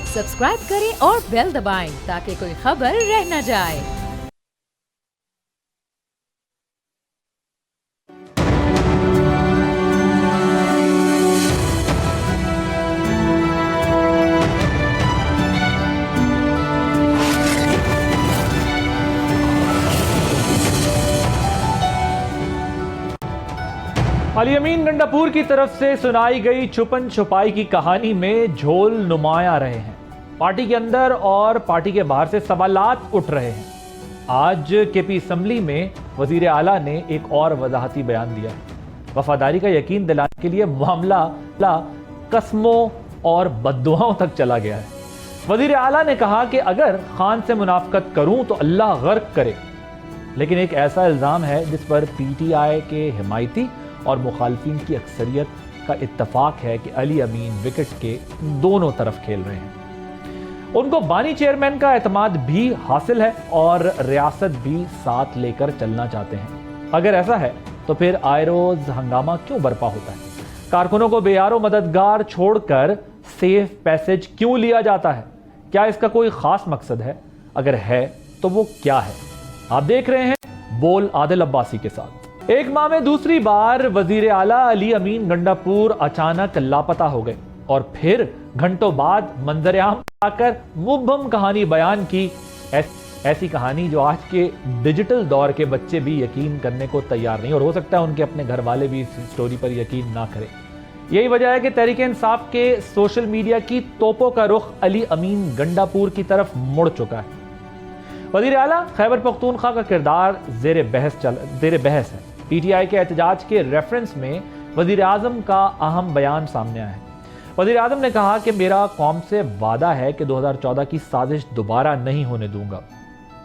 Subscribe करें और bell दबाएं ताकि कोई खबर रह न जाए। अली अमीन गंडापुर की तरफ से सुनाई गई छुपन छुपाई की कहानी में झोल नुमाया रहे हैं। पार्टी के अंदर और पार्टी के बाहर से सवालात उठ रहे हैं। आज केपी असेंबली में वजीर आला ने एक और वजाहती बयान दिया है। वफादारी का यकीन दिलाने के लिए मामला कस्मों और बद्दुआओं तक चला गया है। वजीर आला ने कहा कि अगर खान से मुनाफकत करूं तो अल्लाह गर्क करे, लेकिन एक ऐसा इल्जाम है जिस पर पीटीआई के हिमायती और मुखालफिन की अक्सरियत का इत्तफाक है कि अली अमीन विकेट के दोनों तरफ खेल रहे हैं। उनको बानी चेयरमैन का एतमाद भी हासिल है और रियासत भी साथ लेकर चलना चाहते हैं। अगर ऐसा है तो फिर आए रोज हंगामा क्यों बर्पा होता है? कारकुनों को बेयारो मददगार छोड़कर सेफ पैसेज क्यों लिया जाता है? क्या इसका कोई खास मकसद है? अगर है तो वो क्या है? आप देख रहे हैं बोल आदिल अब्बासी के साथ। एक माह में दूसरी बार वजीर आला अली अमीन गंडापुर अचानक लापता हो गए और फिर घंटों बाद मंजर-ए-आम आकर मुबहम कहानी बयान की। ऐसी कहानी जो आज के डिजिटल दौर के बच्चे भी यकीन करने को तैयार नहीं, और हो सकता है उनके अपने घर वाले भी इस स्टोरी पर यकीन ना करें। यही वजह है कि तहरीक इंसाफ के सोशल मीडिया की तोपों का रुख अली अमीन गंडापुर की तरफ मुड़ चुका है। वजीर आला खैबर पख्तूनख्वा का किरदार जेर बहस है। पीटीआई के एहतजाज के रेफरेंस में वजीर आजम का अहम बयान सामने आया है। वजीर आजम ने कहा कि मेरा कौम से वादा है कि 2014 की साजिश दोबारा नहीं होने दूंगा।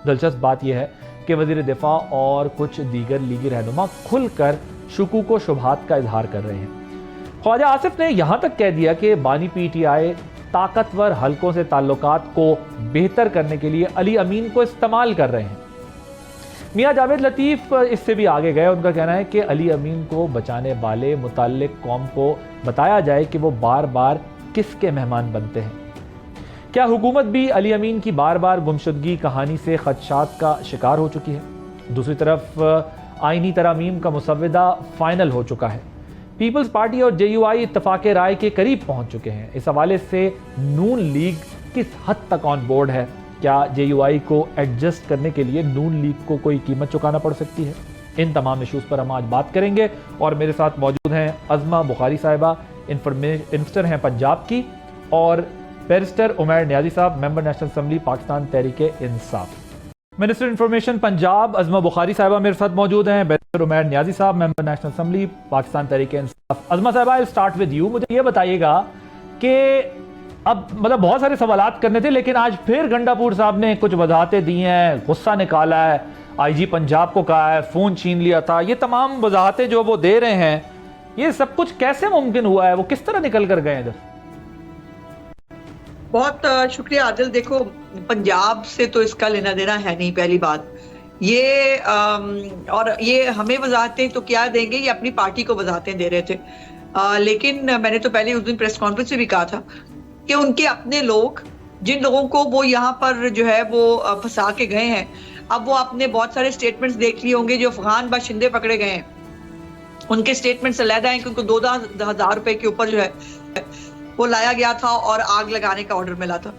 दिलचस्प बात यह है कि वजीर दिफा और कुछ दीगर लीगी रहनुमा खुलकर शुकूक व शुबहात का इजहार कर रहे हैं। ख्वाजा आसिफ ने यहां तक कह दिया कि बानी पीटीआई ताकतवर हलकों से ताल्लुकात को बेहतर करने के लिए अली अमीन को इस्तेमाल कर रहे हैं। मियां जावेद लतीफ इससे भी आगे गए। उनका कहना है कि अली अमीन को बचाने वाले मुताल्लिक कौम को बताया जाए कि वो बार बार किसके मेहमान बनते हैं। क्या हुकूमत भी अली अमीन की बार बार गुमशुदगी कहानी से खदशात का शिकार हो चुकी है? दूसरी तरफ आईनी तरामीम का मुसव्वदा फाइनल हो चुका है। पीपल्स पार्टी और जेयूआई इत्तफाक राय के करीब पहुंच चुके हैं। इस हवाले से नून लीग किस हद तक ऑन बोर्ड है? क्या जेयूआई को एडजस्ट करने के लिए नून लीग को कोई कीमत चुकाना पड़ सकती है? इन तमाम इशूज़ पर हम आज बात करेंगे और मेरे साथ मौजूद हैं अज़मा बुखारी साहिबा, इन्फॉर्मेशन हैं पंजाब की, और बैरिस्टर उमैर नियाज़ी साहब, member national assembly Pakistan Tehreek-e-Insaf. Minister information Punjab Azma Bukhari साहिबा मेरे साथ मौजूद हैं। बैरिस्टर उमैर नियाज़ी साहब, member national assembly Pakistan Tehreek-e-Insaf. Azma साहिबा, आई स्टार्ट विद यू। मुझे ये बताइएगा कि अब बहुत सारे सवालात करने थे, लेकिन आज फिर गंडापुर साहब ने कुछ वजाहतें दी हैं, गुस्सा निकाला है, आईजी पंजाब को कहा है, फोन छीन लिया था। ये तमाम वजाहतें जो वो दे रहे हैं, ये सब कुछ कैसे मुमकिन हुआ है? वो किस तरह निकल कर गए इधर? बहुत शुक्रिया आदिल। देखो, पंजाब से तो इसका लेना देना है नहीं, पहली बात ये। और ये हमें वजाहतें तो क्या देंगे, ये अपनी पार्टी को वजाहतें दे रहे थे। लेकिन मैंने तो पहले उस दिन प्रेस कॉन्फ्रेंस में भी कहा था कि उनके अपने लोग, जिन लोगों को वो यहाँ पर जो है वो फंसा के गए हैं, अब वो आपने बहुत सारे स्टेटमेंट्स देख लिए होंगे जो अफगान बाशिंदे पकड़े गए हैं, उनके स्टेटमेंट्स अलहदा हैं कि उनको 2,000 रुपए के ऊपर जो है वो लाया गया था और आग लगाने का ऑर्डर मिला था।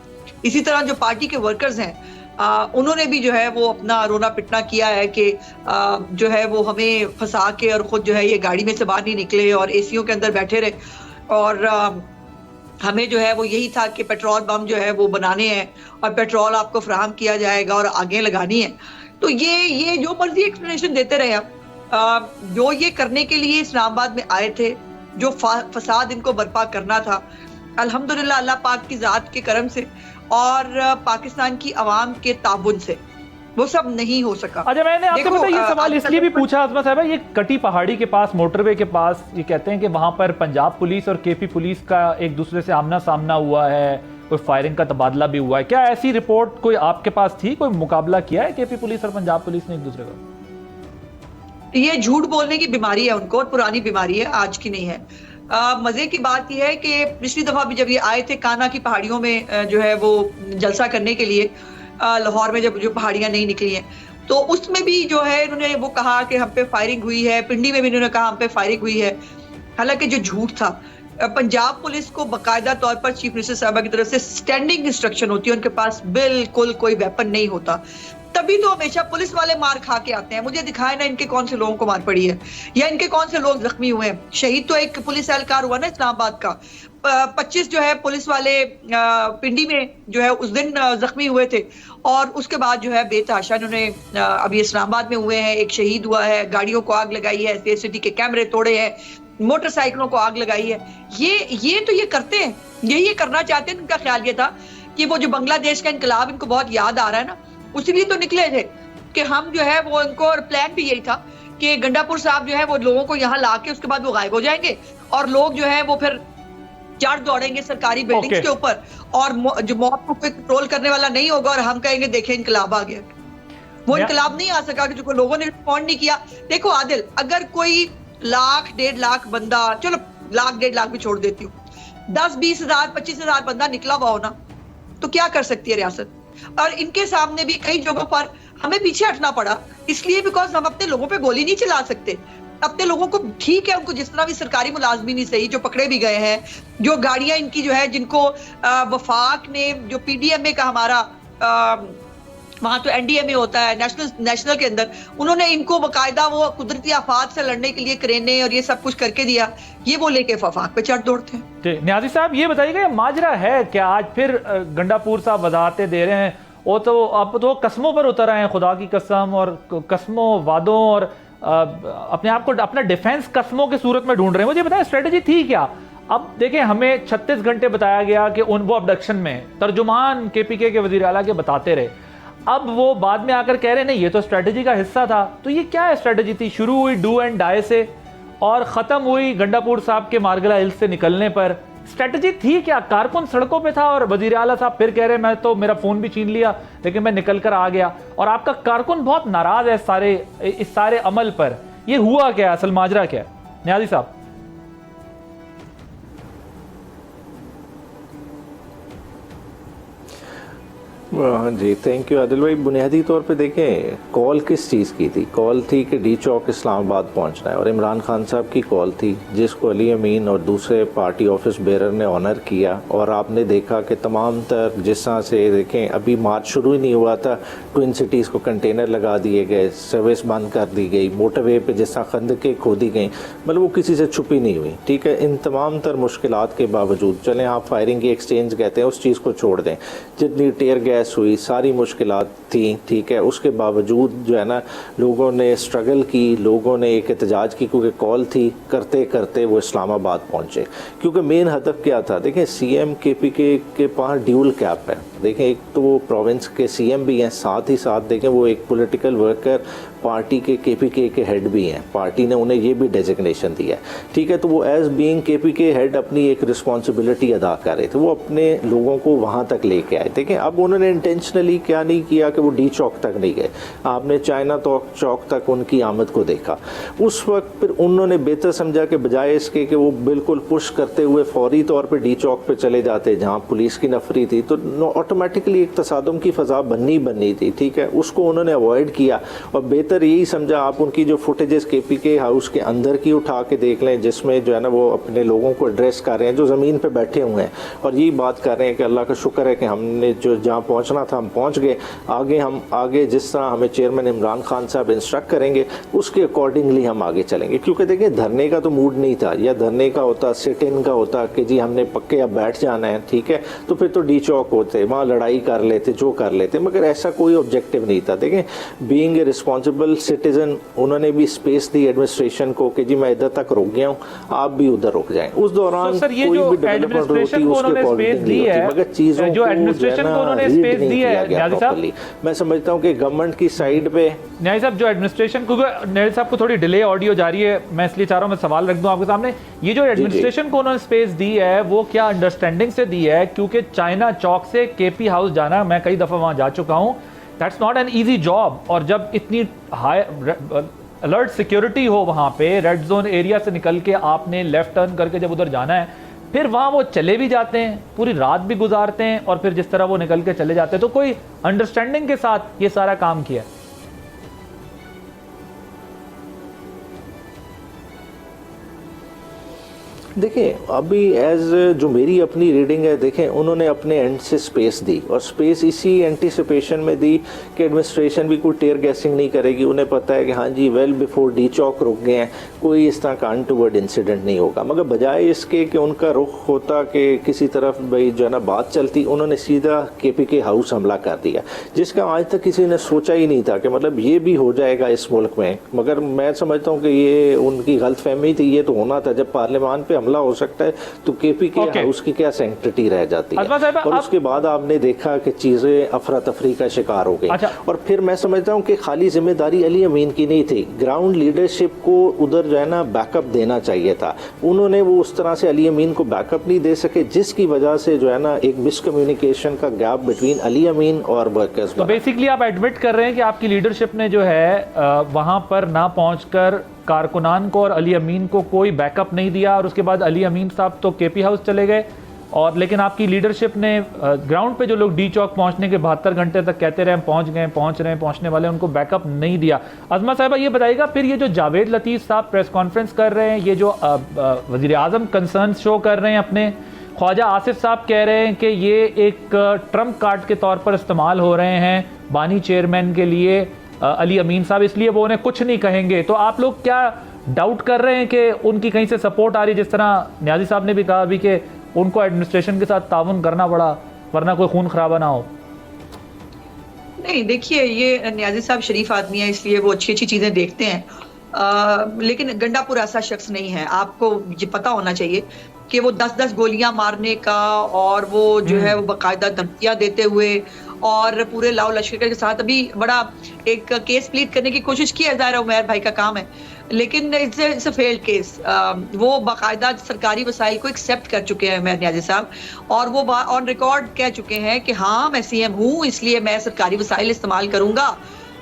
इसी तरह जो पार्टी के वर्कर्स हैं, उन्होंने भी जो है वो अपना रोना पिटना किया है कि जो है वो हमें फंसा के और खुद जो है ये गाड़ी में से बाहर नहीं निकले और एसीओ के अंदर बैठे रहे, और हमें जो है वो यही था कि पेट्रोल बम जो है वो बनाने हैं और पेट्रोल आपको फराहम किया जाएगा और आगे लगानी है। तो ये जो मर्जी एक्सप्लेनेशन देते रहे हम, जो ये करने के लिए इस्लामाबाद में आए थे, जो फसाद इनको बर्पा करना था, अल्हम्दुलिल्लाह अल्लाह पाक की जात के करम से और पाकिस्तान की आवाम के ताबुन से वो सब नहीं हो सका। अच्छा, मैंने आपसे पता ये सवाल इसलिए भी पूछा अज़मा साहिबा, ये कटी पहाड़ी के पास, मोटरवे के पास, ये कहते हैं कि वहां पर पंजाब पुलिस और केपी पुलिस का एक दूसरे से आमना सामना हुआ है, कोई फायरिंग का तबादला भी हुआ है। क्या ऐसी रिपोर्ट कोई आपके पास थी? कोई मुकाबला किया है केपी पुलिस और पंजाब पुलिस ने एक दूसरे का? ये झूठ बोलने की बीमारी है उनको, और पुरानी बीमारी है, आज की नहीं है। मजे की बात यह है कि पिछली दफा भी जब ये आए थे कान्हा की पहाड़ियों में जो है वो जलसा करने के लिए, लाहौर में जब जो पहाड़ियां नहीं निकली हैं, तो उसमें भी जो है इन्होंने वो कहा कि हम पे फायरिंग हुई है। पिंडी में भी इन्होंने कहा हम पे फायरिंग हुई है, हालांकि जो झूठ था। पंजाब पुलिस को बाकायदा तौर पर चीफ मिनिस्टर साहबा की तरफ से स्टैंडिंग इंस्ट्रक्शन होती है, उनके पास बिल्कुल कोई वेपन नहीं होता। तभी तो हमेशा पुलिस वाले मार खा के आते हैं। मुझे दिखाए ना इनके कौन से लोगों को मार पड़ी है या इनके कौन से लोग जख्मी हुए हैं। शहीद तो एक पुलिस एहलकार हुआ ना इस्लामाबाद का, 25 जो है पुलिस वाले पिंडी में जो है उस दिन जख्मी हुए थे, और उसके बाद जो है बेतहाशा इन्होंने अभी इस्लामाबाद में हुए हैं। एक शहीद हुआ है, गाड़ियों को आग लगाई है, सिटी के कैमरे तोड़े हैं, मोटरसाइकिलों को आग लगाई है। ये तो ये करते हैं, यही ये करना चाहते हैं। इनका ख्याल ये था कि वो जो बांग्लादेश का इनकलाब इनको बहुत याद आ रहा है ना, उसीलिए तो निकले थे कि हम जो है वो इनको, और प्लान भी यही था कि गंडापुर साहब जो है वो लोगों को यहाँ ला के उसके बाद वो गायब हो जाएंगे और लोग जो है वो फिर चढ़ दौड़ेंगे सरकारी बिल्डिंग्स के ऊपर, और जो मौत को कोई कंट्रोल करने वाला नहीं होगा और हम कहेंगे देखें इनकलाब आ गया। वो इनकलाब नहीं आ सका जो लोगों ने रिस्पॉन्ड नहीं किया। देखो आदिल, अगर कोई 1 लाख 1.5 लाख बंदा, चलो 1 लाख 1.5 लाख भी छोड़ देती हूँ, 10-20 हजार 25 हजार बंदा निकला हुआ हो ना, तो क्या कर सकती है रियासत। और इनके सामने भी कई जगहों पर हमें पीछे हटना पड़ा, इसलिए बिकॉज हम अपने लोगों पे गोली नहीं चला सकते। अपने लोगों को ठीक है, उनको जिस तरह भी सरकारी मुलाजमी नहीं सही जो पकड़े भी गए हैं, जो गाड़ियां इनकी जो है जिनको वफाक ने, जो पीडीएमए का हमारा वहां तो एनडीएमए होता है नेशनल के अंदर, उन्होंने इनको बकायदा वो कुदरती आफात से लड़ने के लिए क्रेनें और ये सब कुछ करके दिया, ये वो लेके वफाक पे चढ़ दौड़ते हैं। न्याजी साहब ये बताइएगा, माजरा है क्या आज फिर गंडापुर साहब वजाहतें दे रहे हैं, वो तो अब तो कस्मों पर उतर आए हैं, खुदा की कसम और कस्मों वादों और अपने आप को अपना डिफेंस कस्मों की सूरत में ढूंढ रहे हैं। मुझे बताएं स्ट्रेटेजी थी क्या? अब देखें, हमें 36 घंटे बताया गया कि वो अबडक्शन में तर्जुमान केपीके के वजीर आला के बताते रहे, अब वो बाद में आकर कह रहे नहीं ये तो स्ट्रेटजी का हिस्सा था। तो ये क्या है स्ट्रेटजी थी? शुरू हुई डू एंड डाई से और ख़त्म हुई गंडापुर साहब के मारगला हिल्स से निकलने पर। स्ट्रेटजी थी क्या? कारकुन सड़कों पे था और वजीर आला साहब फिर कह रहे मैं तो, मेरा फ़ोन भी छीन लिया लेकिन मैं निकल कर आ गया, और आपका कारकुन बहुत नाराज़ है इस सारे अमल पर। ये हुआ क्या, असल माजरा क्या है न्याजी साहब? हाँ जी, थैंक यू आदिल भाई। बुनियादी तौर पे देखें, कॉल किस चीज़ की थी? कॉल थी कि डी चौक इस्लामाबाद पहुंचना है, और इमरान खान साहब की कॉल थी जिसको अली अमीन और दूसरे पार्टी ऑफिस बेरर ने ऑनर किया। और आपने देखा कि तमाम तर जिस तरह से देखें, अभी मार्च शुरू ही नहीं हुआ था, ट्विन सिटीज़ को कंटेनर लगा दिए गए, सर्विस बंद कर दी गई, मोटरवे पर जिस तरह खंदकें खोदी गई, मतलब वो किसी से छुपी नहीं हुई। ठीक है, इन तमाम तर मुश्किलात के बावजूद, चलें आप फायरिंग की एक्सचेंज कहते हैं उस चीज़ को छोड़ दें, जितनी टेयर गैस हुई, सारी मुश्किलात थी, ठीक है, उसके बावजूद जो है ना लोगों ने स्ट्रगल की, लोगों ने एक एहतजाज की, क्योंकि कॉल थी, करते करते वो इस्लामाबाद पहुंचे। क्योंकि मेन हदफ क्या था? देखें, सीएम केपीके के पास ड्यूल कैप है। देखें, एक तो वो प्रोविंस के सीएम भी हैं, साथ ही साथ देखें वो एक पॉलिटिकल वर्कर पार्टी के केपीके के हेड भी हैं, पार्टी ने उन्हें ये भी डेजिग्नेशन दिया है। ठीक है, तो वो एज बीइंग केपीके हेड अपनी एक रिस्पॉन्सिबिलिटी अदा कर रहे थे, वो अपने लोगों को वहाँ तक लेके आए। देखें, अब उन्होंने इंटेंशनली क्या नहीं किया कि वो डी चौक तक नहीं गए, आपने चाइना चौक तक उनकी आमद को देखा। उस वक्त फिर उन्होंने बेहतर समझा कि बजाय इसके कि वो बिल्कुल पुश करते हुए फौरी तौर पर डी चौक पर चले जाते जहाँ पुलिस की नफरी थी, तो ऑटोमेटिकली एक तसादुम की फ़ज़ा बननी थी। ठीक है, उसको उन्होंने अवॉइड किया और बेहतर यही समझा। आप उनकी जो फुटेजेस केपीके हाउस के अंदर की उठा के देख लें, जिसमें जो है ना वो अपने लोगों को एड्रेस कर रहे हैं जो ज़मीन पे बैठे हुए हैं, और यही बात कर रहे हैं कि अल्लाह का शुक्र है कि हमने जो जहाँ पहुँचना था हम पहुँच गए। हम आगे जिस तरह हमें चेयरमैन इमरान खान साहब इंस्ट्रक्ट करेंगे उसके अकॉर्डिंगली हम आगे चलेंगे। क्योंकि देखिए, धरने का तो मूड नहीं था, या धरने का होता, सिट इन का होता कि जी हमने पक्के अब बैठ जाना है, ठीक है, तो फिर तो डी चौक होते, वहाँ लड़ाई कर लेते, जो कर लेते, मगर ऐसा कोई ऑब्जेक्टिव नहीं था। देखें, बीइंग ए रिस्पॉन्सिबल सिटीजन, उन्होंने भी स्पेस दी एडमिनिस्ट्रेशन को कि जी मैं इधर तक रुक गया हूँ, आप भी उधर रुक जाएं। उस दौरान कोई भी डेवलपमेंट होती है उसके अकॉर्डिंगली होती है, मगर चीज़ों को एडमिनिस्ट्रेशन को उन्होंने स्पेस दी है। मैं समझता हूँ कि गवर्नमेंट की साइड पे न्याय साहब, जो एडमिनिस्ट्रेशन, क्योंकि न्याय साहब को थोड़ी डिले ऑडियो जा रही है, मैं इसलिए चाह रहा हूँ मैं सवाल रख दूं आपके सामने। ये जो एडमिनिस्ट्रेशन को उन्होंने स्पेस दी है वो क्या अंडरस्टैंडिंग से दी है? क्योंकि चाइना चौक से केपी हाउस जाना, मैं कई दफ़ा वहाँ जा चुका हूँ, that's not an easy job. और जब इतनी हाई अलर्ट सिक्योरिटी हो वहाँ पे, रेड जोन एरिया से निकल के आपने लेफ्ट टर्न करके जब उधर जाना है, फिर वहाँ वो चले भी जाते हैं, पूरी रात भी गुजारते हैं और फिर जिस तरह वो निकल के चले जाते हैं, तो कोई अंडरस्टैंडिंग के साथ ये सारा काम किया? देखिए अभी एज जो मेरी अपनी रीडिंग है, देखें उन्होंने अपने एंड से स्पेस दी और स्पेस इसी एंटिसिपेशन में दी कि एडमिनिस्ट्रेशन भी कोई टेयर गैसिंग नहीं करेगी। उन्हें पता है कि हाँ जी वेल बिफोर डी चौक रुक गए हैं, कोई इस तरह का अनटुवर्ड इंसिडेंट नहीं होगा। मगर बजाय इसके कि उनका रुख होता कि किसी तरफ भाई जो है ना बात चलती, उन्होंने सीधा KPK हाउस हमला कर दिया, जिसका आज तक किसी ने सोचा ही नहीं था कि मतलब ये भी हो जाएगा इस मुल्क में। मगर मैं समझता हूँ कि ये उनकी गलतफहमी थी, ये तो होना था। जब पार्लियामान पे हमला हो सकता है तो KPK हाउस की क्या सैंक्टिटी रह जाती है। और उसके बाद आपने देखा कि चीजें अफरा तफरी का शिकार हो गई। और फिर मैं समझता हूँ कि खाली जिम्मेदारी अली अमीन की नहीं थी, ग्राउंड लीडरशिप को उधर जो है ना बैकअप देना चाहिए था। उन्होंने वो उस तरह से अली अमीन को बैकअप नहीं दे सके, जिसकी वजह से जो है ना एक मिसकम्युनिकेशन का गैप बिटवीन अली अमीन और वर्कर्स। तो बेसिकली आप एडमिट कर रहे हैं कि आपकी लीडरशिप ने जो है वहां पर ना पहुंचकर कारकुनान को और अली अमीन को कोई बैकअप नहीं दिया, और उसके बाद अली अमीन साहब तो KP हाउस चले गए, और लेकिन आपकी लीडरशिप ने ग्राउंड पे जो लोग डी चौक पहुंचने के 72 घंटे तक कहते रहे पहुंच गए, पहुंच रहे हैं, पहुंचने वाले, उनको बैकअप नहीं दिया। अज़मा साहिबा ये बताइएगा, फिर ये जो जावेद लतीफ़ साहब प्रेस कॉन्फ्रेंस कर रहे हैं, ये जो वज़ीर आज़म कंसर्न शो कर रहे हैं अपने, ख्वाजा आसिफ साहब कह रहे हैं कि ये एक ट्रम्प कार्ड के तौर पर इस्तेमाल हो रहे हैं बानी चेयरमैन के लिए अली अमीन साहब, इसलिए वो उन्हें कुछ नहीं कहेंगे, तो आप लोग क्या डाउट कर रहे हैं कि उनकी कहीं से सपोर्ट आ रही है? जिस तरह न्याजी साहब ने भी कहा अभी कि उनको एडमिनिस्ट्रेशन के साथ ताउन करना पड़ा वरना कोई खून खराबा ना हो। नहीं, देखिए ये न्याजी साहब शरीफ आदमी है, इसलिए वो अच्छी अच्छी चीजें देखते हैं, लेकिन गंडापुर ऐसा शख्स नहीं है। आपको ये पता होना चाहिए कि वो 10-10 गोलियां मारने का, और वो जो है वो बाकायदा धमकियां देते हुए और पूरे लाओ लश्कर के साथ अभी बड़ा एक केस प्लीड करने की कोशिश की है। ज़ाहिर उमर भाई का काम है, लेकिन इट्स अ फेल्ड केस। वो बाकायदा सरकारी वसाइल को एक्सेप्ट कर चुके हैं उमर न्याजी साहब, और वो ऑन रिकॉर्ड कह चुके हैं कि हाँ मैं CM हूँ, इसलिए मैं सरकारी वसाइल इस्तेमाल करूंगा,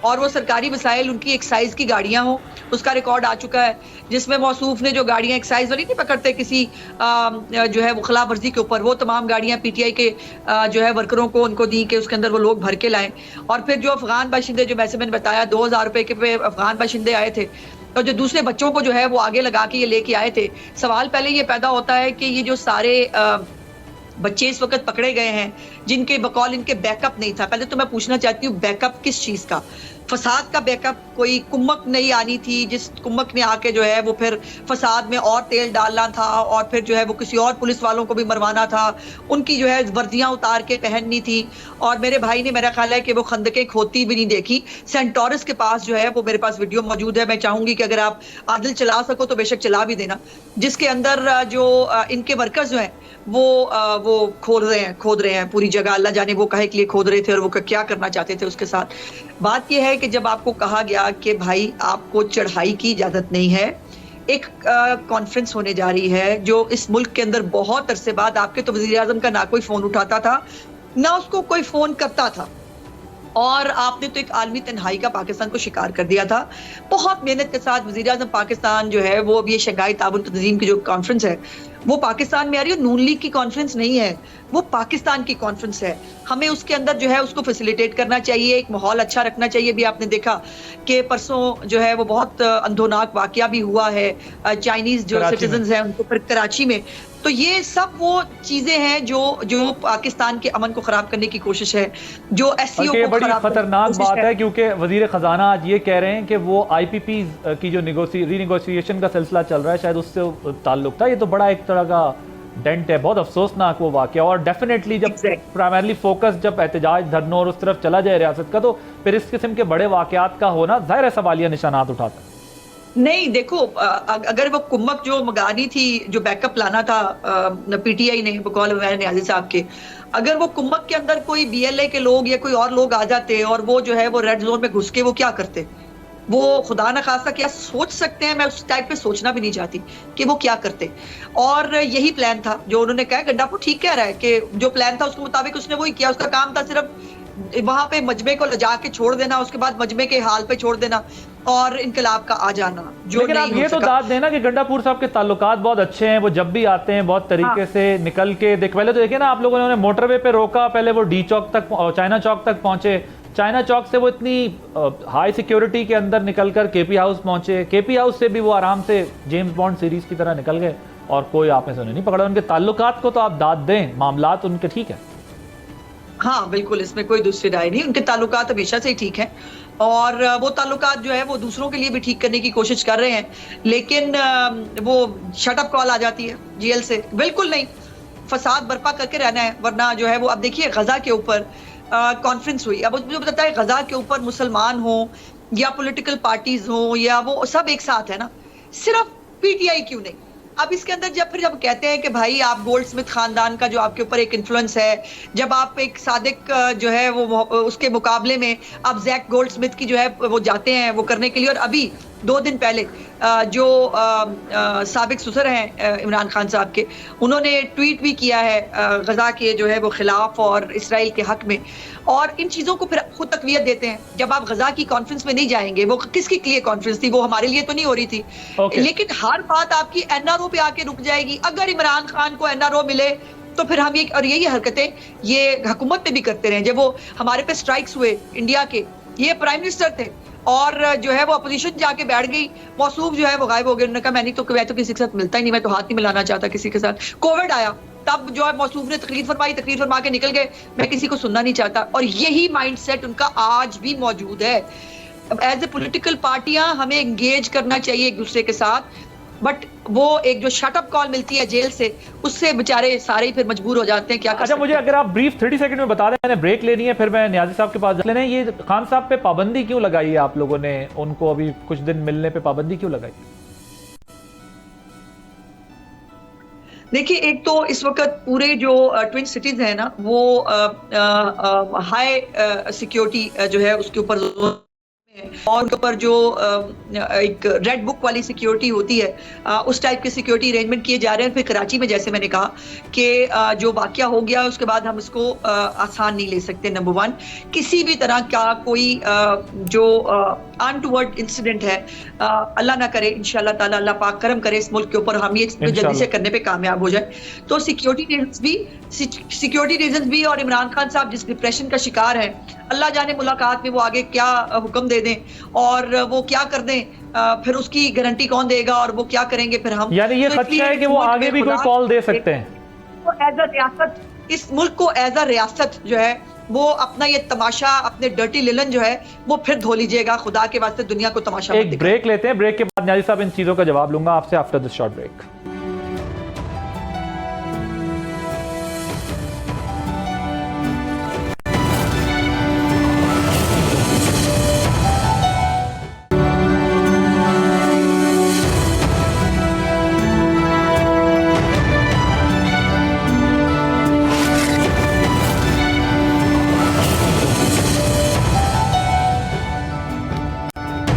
और वो सरकारी वसाइल उनकी एक्साइज की गाड़ियां हो, उसका रिकॉर्ड आ चुका है, जिसमें मौसूफ ने जो गाड़ियां एक्साइज वाली नहीं पकड़ते किसी जो है वो खिलाफ वर्जी के ऊपर, वो तमाम गाड़ियां PTI के जो है वर्करों को उनको दी कि उसके अंदर वो लोग भर के लाएं। और फिर जो अफगान बाशिंदे, जो वैसे मैंने बताया 2000 रुपए के पे अफगान बाशिंदे आए थे, और जो दूसरे बच्चों को जो है वो आगे लगा के ये लेके आए थे। सवाल पहले ये पैदा होता है कि ये जो सारे बच्चे इस वक्त पकड़े गए हैं जिनके बकौल इनके बैकअप नहीं था, पहले तो मैं पूछना चाहती हूँ बैकअप किस चीज का? फसाद का बैकअप? कोई कुम्मक नहीं आनी थी जिस कुम्मक ने आके जो है वो फिर फसाद में और तेल डालना था, और फिर जो है वो किसी और पुलिस वालों को भी मरवाना था, उनकी जो है वर्दियां उतार के पहननी थी। और मेरे भाई ने, मेरा ख्याल है कि वो खंदकें खोदती भी नहीं देखी। सेंटोरस के पास जो है वो मेरे पास वीडियो मौजूद है, मैं चाहूंगी कि अगर आप आदिल चला सको तो बेशक चला भी देना, जिसके अंदर जो इनके वर्कर्स जो हैं वो खोद रहे हैं पूरी जगह। अल्लाह जाने वो काहे के लिए खोद रहे थे और वो क्या करना चाहते थे उसके साथ। बात यह है कि जब आपको कहा गया कि भाई आपको चढ़ाई की इजाजत नहीं है, एक कॉन्फ्रेंस होने जा रही है जो इस मुल्क के अंदर बहुत अरसे बाद, आपके तो वजीर आजम का ना कोई फोन उठाता था ना उसको कोई फोन करता था, और आपने तो एक आलमी तन्हाई का पाकिस्तान को शिकार कर दिया था। बहुत मेहनत के साथ वज़ीर आज़म पाकिस्तान जो है वो अब ये शंघाई ताउन तंजीम की जो कॉन्फ्रेंस है वो पाकिस्तान में आ रही है। नून लीग की कॉन्फ्रेंस नहीं है, वो पाकिस्तान की कॉन्फ्रेंस है। हमें उसके अंदर जो है उसको फैसिलिटेट करना चाहिए, एक माहौल अच्छा रखना चाहिए। भी आपने देखा कि परसों जो है वो बहुत अंधोनाक वाकया भी हुआ है चाइनीज जो सिटीजन्स हैं उनको फिर कराची में। तो ये सब वो चीजें हैं जो पाकिस्तान के अमन को खराब करने की कोशिश है, जो SCO को बड़ी खतरनाक बात है, क्योंकि वजीर खजाना आज ये कह रहे हैं कि वो IPP की जो रीनेगोशिएशन का सिलसिला चल रहा है शायद उससे ताल्लुक था। ये तो बड़ा एक तरह का डेंट है, बहुत अफसोसनाक वो वाकया। और डेफिनेटली जब प्राइमरली फोकस जब एहतजाज धरनों और उस तरफ चला जाए रियासत का, तो फिर इस किस्म के बड़े वाकयात का होना जाहिर है सवालिया निशानात उठाता है। नहीं देखो, अगर वो कुम्मक जो मंगानी थी, जो बैकअप लाना था PTI ने बकौल न्याजी साहब के, अगर वो कुम्मक के अंदर कोई BLA के लोग या कोई और लोग आ जाते और वो जो है वो रेड जोन में घुस के वो क्या करते, वो खुदा न खासा क्या सोच सकते हैं, मैं उस टाइप पे सोचना भी नहीं चाहती कि वो क्या करते। और यही प्लान था जो उन्होंने कहा। गंडापुर ठीक कह रहा है कि जो प्लान था उसके मुताबिक उसने वही किया। उसका काम था सिर्फ वहां पे मजमे को लजा के छोड़ देना, उसके बाद मजमे के हाल पे छोड़ देना। और इनकलाब का आ जाना जो लेकिन नहीं आप ये हो तो सका। दाद देना कि गंडापुर साहब के ताल्लुकात बहुत अच्छे हैं, वो जब भी आते हैं बहुत तरीके से निकल के पहले तो देखिए ना, आप लोगों ने उन्हें मोटरवे पे रोका, पहले वो डी चौक तक, चाइना चौक तक पहुंचे, चाइना चौक से वो इतनी हाई सिक्योरिटी के अंदर निकलकर केपी हाउस पहुंचे, केपी हाउस से भी वो आराम से जेम्स बॉन्ड सीरीज की तरह निकल गए और कोई आप में से उन्हें नहीं पकड़ा। उनके ताल्लुकात को तो आप दाद दें, मामलात उनके ठीक है। हाँ बिल्कुल, इसमें कोई दूसरी राय नहीं, उनके ताल्लुकात हमेशा से ही ठीक हैं और वो ताल्लुकात जो है वो दूसरों के लिए भी ठीक करने की कोशिश कर रहे हैं, लेकिन वो शटअप कॉल आ जाती है जेल से। बिल्कुल नहीं, फसाद बर्पा करके रहना है, वरना जो है वो, अब देखिए गजा के ऊपर कॉन्फ्रेंस हुई, अब मुझे बताता है गजा के ऊपर मुसलमान हो या पॉलिटिकल पार्टीज हो या वो सब एक साथ है ना, सिर्फ पीटीआई क्यों नहीं? अब इसके अंदर जब कहते हैं कि भाई आप गोल्ड स्मिथ खानदान का जो आपके ऊपर एक इन्फ्लुएंस है, जब आप एक सादिक जो है वो उसके मुकाबले में आप जैक गोल्ड स्मिथ की जो है वो जाते हैं वो करने के लिए, और अभी 2 दिन पहले जो साबिक ससुर हैं इमरान खान साहब के, उन्होंने ट्वीट भी किया है गजा के जो है वो खिलाफ और इसराइल के हक में, और इन चीजों को फिर खुद तकवीत देते हैं। जब आप गजा की कॉन्फ्रेंस में नहीं जाएंगे, वो किसकी लिए कॉन्फ्रेंस थी? वो हमारे लिए तो नहीं हो रही थी। लेकिन हर बात आपकी एनआरओ पे आके रुक जाएगी। अगर इमरान खान को एनआरओ मिले तो फिर हम ये, और यही हरकतें ये हुकूमत पे भी करते रहे। जब वो हमारे पे स्ट्राइक्स हुए इंडिया के, ये प्राइम मिनिस्टर थे और जो है वो अपोजिशन जाके बैठ गई, मौसूफ जो है वो गायब हो गए। उन्होंने कहा मैं तो किसी के साथ मिलता ही नहीं, मैं तो हाथ नहीं मिलाना चाहता किसी के साथ। कोविड आया तब जो है मौसूफ ने तकरीर फरमा के निकल गए, मैं किसी को सुनना नहीं चाहता। और यही माइंडसेट उनका आज भी मौजूद है। एज ए पॉलिटिकल पार्टियां हमें एंगेज करना चाहिए एक दूसरे के साथ, बट वो एक जो शटअप कॉल मिलती है जेल से, उससे बेचारे सारे ही फिर मजबूर हो जाते हैं। क्या अच्छा, मुझे अगर आप ब्रीफ 30 सेकंड में बता दें, मैंने ब्रेक लेनी है, फिर मैं न्याजी साहब के पास लेना है। ये खान साहब पे पाबंदी क्यों लगाई है आप लोगों ने? उनको अभी कुछ दिन मिलने पे पाबंदी क्यों लगाई? देखिए, एक तो इस वक्त पूरे जो ट्विन सिटीज है ना, वो हाई सिक्योरिटी जो है उसके ऊपर, और उनके ऊपर जो एक रेड बुक वाली सिक्योरिटी होती है, उस टाइप के सिक्योरिटी अरेंजमेंट किए जा रहे हैं। फिर कराची में जैसे मैंने कहा कि जो वाकया हो गया उसके बाद हम इसको आसान नहीं ले सकते। नंबर 1, किसी भी तरह का कोई जो अनटुवर्ड इंसिडेंट है, अल्लाह ना करे, इंशाल्लाह ताला अल्लाह पाक करम करे इस मुल्क के ऊपर, हम ये जल्दी से करने पे कामयाब हो जाए। तो सिक्योरिटी रीजंस भी और इमरान खान साहब जिस डिप्रेशन का शिकार है, अल्लाह जाने मुलाकात में वो आगे क्या हुक्म दे दें और वो क्या कर दें, फिर उसकी गारंटी कौन देगा और वो क्या करेंगे फिर हम। यानी ये खदशा है कि वो आगे भी कोई कॉल दे सकते हैं। तो एज अ रियासत, इस मुल्क को एज अ रियासत जो है वो अपना ये तमाशा, अपने डर्टी लिलन जो है वो फिर धो लीजिएगा। खुदा के वास्ते दुनिया को तमाशा। एक ब्रेक लेते हैं, ब्रेक के बाद न्याजी साहब इन चीजों का जवाब लूंगा आपसे after this short break.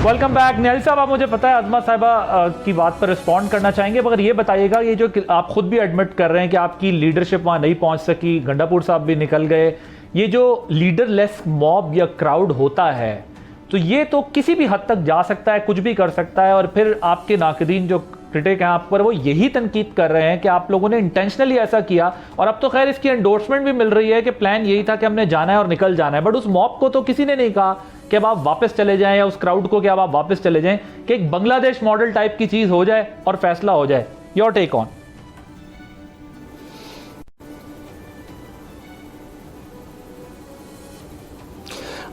Welcome back. Niazi साहब, आप मुझे पता है अज़मा साहिबा की बात पर रिस्पॉन्ड करना चाहेंगे, मगर ये बताइएगा, ये जो आप खुद भी एडमिट कर रहे हैं कि आपकी लीडरशिप वहां नहीं पहुंच सकी, गंडापुर साहब भी निकल गए, ये जो लीडरलेस मॉब या क्राउड होता है, तो ये तो किसी भी हद तक जा सकता है, कुछ भी कर सकता है, और फिर आपके नाकदीन जो क्रिटिक हैं आप पर, वो यही तनकीद कर रहे हैं कि आप लोगों ने इंटेंशनली ऐसा किया। और अब तो खैर इसकी एंडोर्समेंट भी मिल रही है कि प्लान यही था कि हमने जाना है और निकल जाना है, बट उस मॉब को तो किसी ने नहीं कहा कि अब आप वापस चले जाएं, या उस क्राउड को कि अब आप वापस चले जाएं, कि एक बांग्लादेश मॉडल टाइप की चीज हो जाए और फैसला हो जाए। Your take on.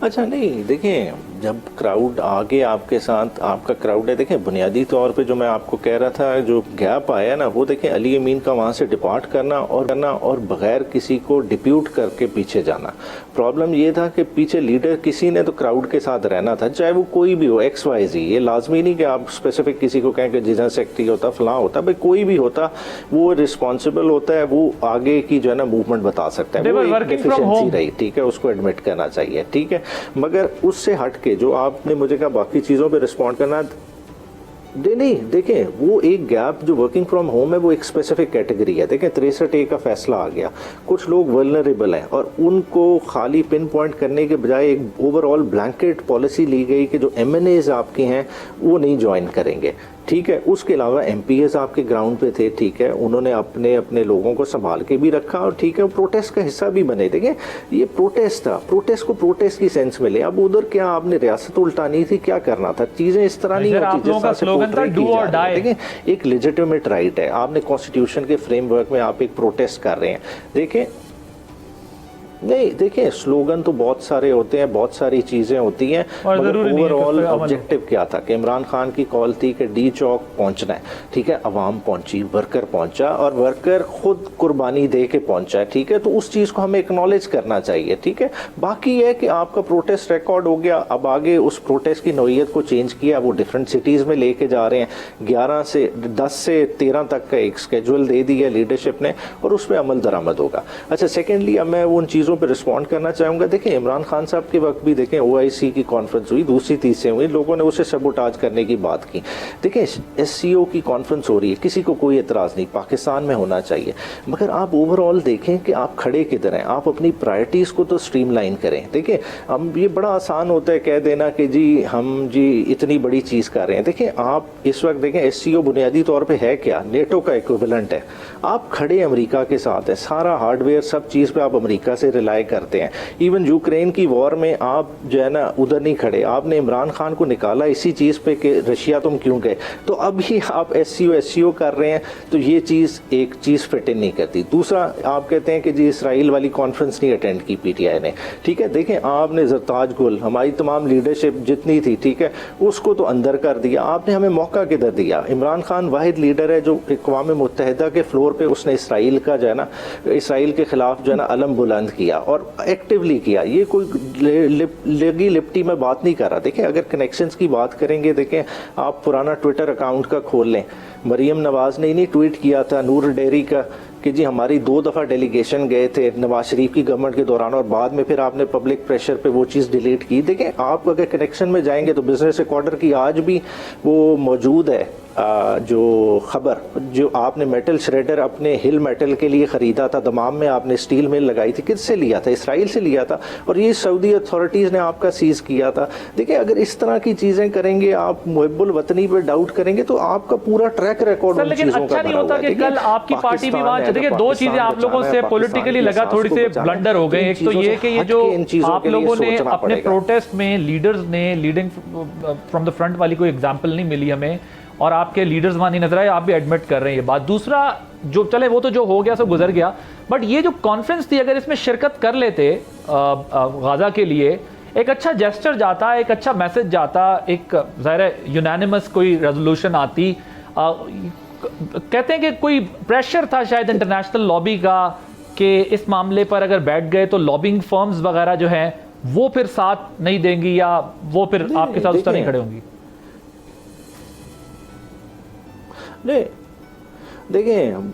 अच्छा, नहीं देखें, जब क्राउड आगे आपके साथ, आपका क्राउड है, देखें बुनियादी तौर पे जो मैं आपको कह रहा था, जो गैप आया ना, वो देखें अली अमीन का वहाँ से डिपार्ट करना और बगैर किसी को डिप्यूट करके पीछे जाना। प्रॉब्लम ये था कि पीछे लीडर किसी ने तो क्राउड के साथ रहना था, चाहे वो कोई भी हो, XYZ। ये लाजमी नहीं कि आप स्पेसिफिक किसी को कहें कि जितना सेक्रेटरी होता, फलां होता, भाई कोई भी होता, वो रिस्पॉन्सिबल होता है, वो आगे की जो है ना मूवमेंट बता सकता है। वो एक डिफिशिएंसी रही, ठीक है, उसको एडमिट करना चाहिए, ठीक है। मगर उससे हट के जो आपने मुझे कहा बाकी चीज़ों पे रिस्पॉन्ड करना, नहीं देखें, वो एक गैप जो वर्किंग फ्रॉम होम है वो एक स्पेसिफिक कैटेगरी है। देखें 63A का फैसला आ गया, कुछ लोग वल्नरेबल हैं और उनको खाली पिन पॉइंट करने के बजाय एक ओवरऑल ब्लैंकेट पॉलिसी ली गई कि जो MNAs आपके हैं वो नहीं ज्वाइन करेंगे, ठीक है। उसके अलावा MPAs आपके ग्राउंड पे थे, ठीक है, उन्होंने अपने अपने लोगों को संभाल के भी रखा और ठीक है, प्रोटेस्ट का हिस्सा भी बने। देखें ये प्रोटेस्ट था, प्रोटेस्ट को प्रोटेस्ट की सेंस मिले। अब उधर क्या आपने रियासत उल्टानी थी, क्या करना था, चीजें इस तरह नहीं होती जिस तरह से पोर्ट्रे की जा रही है। देखें एक लेजिटिमेट राइट है, आपने कॉन्स्टिट्यूशन के फ्रेमवर्क में आप एक प्रोटेस्ट कर रहे हैं। देखें नहीं, देखिए स्लोगन तो बहुत सारे होते हैं, बहुत सारी चीजें होती हैं, मगर ओवरऑल ऑब्जेक्टिव क्या था कि इमरान खान की कॉल थी कि डी चौक पहुंचना है, ठीक है, अवाम पहुंची, वर्कर पहुंचा और वर्कर खुद कुर्बानी दे के पहुंचा है, ठीक है, तो उस चीज को हमें एक्नॉलेज करना चाहिए, ठीक है। बाकी है कि आपका प्रोटेस्ट रिकॉर्ड हो गया, अब आगे उस प्रोटेस्ट की नौइयत को चेंज किया, वो डिफरेंट सिटीज में लेके जा रहे हैं, 10 से 13 तक का एक स्केड्यूल दे दिया लीडरशिप ने और उस पर अमल दरामद होगा। अच्छा, सेकेंडली अब मैं उन चीज़ों पे रिस्पॉन्ड करना चाहूँगा। देखें इमरान खान साहब के वक्त भी देखें OIC की कॉन्फ्रेंस हुई, दूसरी तीसरी हुई, लोगों ने उसे सबोटाज करने की बात की। देखें SCO की कॉन्फ्रेंस हो रही है, किसी को कोई एतराज़ नहीं, पाकिस्तान में होना चाहिए, मगर आप ओवरऑल देखें कि आप खड़े किधर हैं, आप अपनी प्रायोरिटीज़ को तो स्ट्रीमलाइन करें। देखिए अब ये बड़ा आसान होता है कह देना कि हम इतनी बड़ी चीज़ कर रहे हैं। देखें आप इस वक्त देखें SCO बुनियादी तौर पर है क्या, नेटो का इक्विवेलेंट है। आप खड़े अमेरिका के साथ हैं, सारा हार्डवेयर सब चीज़ पे आप अमेरिका से रिलाई करते हैं। इवन यूक्रेन की वॉर में आप जो है ना उधर नहीं खड़े, आपने इमरान खान को निकाला इसी चीज़ पे कि रशिया तुम क्यों गए, तो अब ही आप SCO कर रहे हैं, तो ये चीज़ एक चीज़ फिट इन नहीं करती। दूसरा आप कहते हैं कि जी इसराइल वाली कॉन्फ्रेंस नहीं अटेंड की PTI ने, ठीक है, देखें आपने जरताज गुल हमारी तमाम लीडरशिप जितनी थी, ठीक है, उसको तो अंदर कर दिया, आपने हमें मौका किधर दिया। इमरान खान वाहिद लीडर है जो अक़वाम मुत्तहिदा के फ्लोर पे उसने इसराइल का जो है ना, इसराइल के खिलाफ जो है ना अलम बुलंद किया और एक्टिवली किया। ये कोई लगी लिपटी में बात नहीं कर रहा। देखें अगर कनेक्शंस की बात करेंगे, देखें आप पुराना ट्विटर अकाउंट का खोल लें, मरीम नवाज ने नहीं ट्वीट किया था नूर डेयरी का कि जी हमारी 2 दफ़ा डेलीगेशन गए थे नवाज शरीफ की गवर्नमेंट के दौरान और बाद में फिर आपने पब्लिक प्रेशर पे वो चीज़ डिलीट की। देखें आप अगर कनेक्शन में जाएंगे तो बिजनेस रिकॉर्डर की आज भी वो मौजूद है, जो खबर जो आपने मेटल श्रेडर अपने हिल मेटल के लिए ख़रीदा था, दमाम में आपने स्टील मिल लगाई थी, किससे लिया था, इसराइल से लिया था और ये सऊदी अथॉरिटीज़ ने आपका सीज़ किया था। देखिए अगर इस तरह की चीज़ें करेंगे, आप मुहिब्बुल वतनी पर डाउट करेंगे तो आपका पूरा ट्रैक रिकॉर्ड उन लेकिन चीज़ों अच्छा का नहीं भरा होता हुआ है। कि कल आपकी पार्टी भी वहां, देखिए 2 चीजें आप लोगों से पॉलिटिकली लगा थोड़ी से ब्लंडर हो गए। एक तो ये कि ये जो आप लोगों ने अपने प्रोटेस्ट में लीडर्स ने लीडिंग फ्रॉम द फ्रंट वाली कोई एग्जांपल नहीं मिली हमें और आपके लीडर्स वहां नहीं नजर आए, आप भी एडमिट कर रहे हैं ये बात। दूसरा जो चले वो तो जो हो गया सो गुजर गया, बट ये जो कॉन्फ्रेंस थी अगर इसमें शिरकत कर लेते गाजा के लिए एक अच्छा जेस्चर जाता, एक अच्छा मैसेज जाता, एक ज़ाहिर यूनानिमस कोई रेजोल्यूशन आती। कहते हैं कि कोई प्रेशर था शायद इंटरनेशनल लॉबी का कि इस मामले पर अगर बैठ गए तो लॉबिंग फर्म्स वगैरह जो हैं वो फिर साथ नहीं देंगी या वो फिर आपके साथ उस तरह नहीं खड़े होंगी। नहीं देखें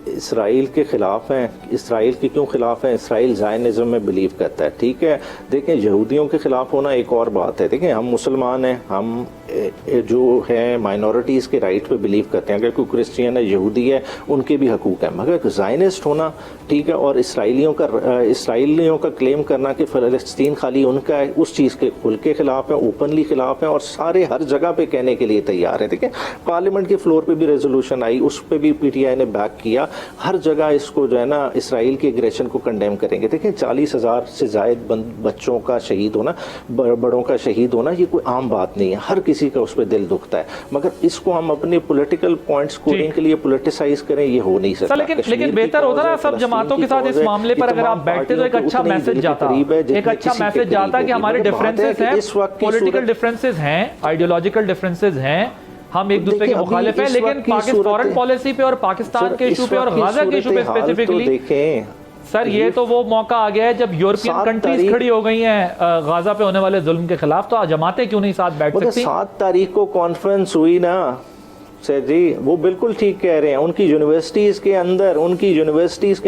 इसराइल के ख़िलाफ़ हैं, इसराइल के क्यों ख़िलाफ़ हैं, इसराइल ज़ायनिज़्म में बिलीव करता है, ठीक है। देखें यहूदियों के ख़िलाफ़ होना एक और बात है। देखें हम मुसलमान हैं, हम जो है माइनॉरिटीज़ के राइट पे बिलीव करते हैं, अगर कोई क्रिश्चियन है, यहूदी है, उनके भी हकूक़ हैं, मगर ज़ायनिस्ट होना, ठीक है, और इसराइलियों का क्लेम करना कि फ़लस्तीन खाली उनका है, उस चीज़ के खुल के ख़िलाफ़ है, ओपनली ख़िलाफ़ है और सारे हर जगह पे कहने के लिए तैयार है। देखें पार्लियामेंट के फ्लोर पे भी रेजोल्यूशन आई, उस पर भी PTI ने बैक किया, हर जगह इसको जो है ना इसराइल के एग्रेशन को कंडेम करेंगे। देखें 40,000 से ज़ायद बच्चों का शहीद होना, बड़ों का शहीद होना, ये कोई आम बात नहीं है, हर किसी का उस पर दिल दुखता है, मगर इसको हम अपने पॉलिटिकल पॉइंट स्कोरिंग के लिए पॉलिटिसाइज करें, ये हो नहीं सकता। लेकिन बेहतर होता ना सब जमातों के साथ इस मामले पर अगर आप बैठते तो एक अच्छा मैसेज जाता, एक अच्छा मैसेज जाता कि हमारे डिफरेंसेस हैं, पॉलिटिकल डिफरेंसेस हैं, आइडियोलॉजिकल डिफरेंसेस हैं, हम एक दूसरे के मुखालिफ हैं, लेकिन फॉरेन पॉलिसी पे और पाकिस्तान के इशू पे और गाजा के इशू पे स्पेसिफिकली देखें सर, ये तो वो मौका आ गया है जब यूरोपियन कंट्रीज खड़ी हो गई हैं गाजा पे होने वाले जुल्म के खिलाफ, तो जमातें क्यों नहीं साथ बैठ सकती। 7 तारीख को कॉन्फ्रेंस हुई ना, सर जी वो बिल्कुल ठीक कह रहे हैं। उनकी यूनिवर्सिटीज़ के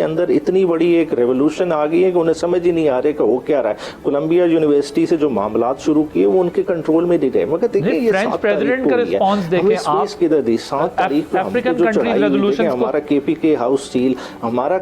अंदर इतनी बड़ी एक रेवोल्यूशन आ गई है कि उन्हें समझ ही नहीं आ रहा कि हो क्या रहा है। कोलंबिया यूनिवर्सिटी से जो मामला शुरू किए वो उनके कंट्रोल में नहीं रहे। मगर देखिए ये फ्रेंच प्रेसिडेंट का रिस्पांस देखें आप, किधर दी 7 तारीख को अफ्रीकन जो कंट्रीज चढ़ाई रेजोल्यूशन, हमारा केपीके हाउस स्टील, हमारा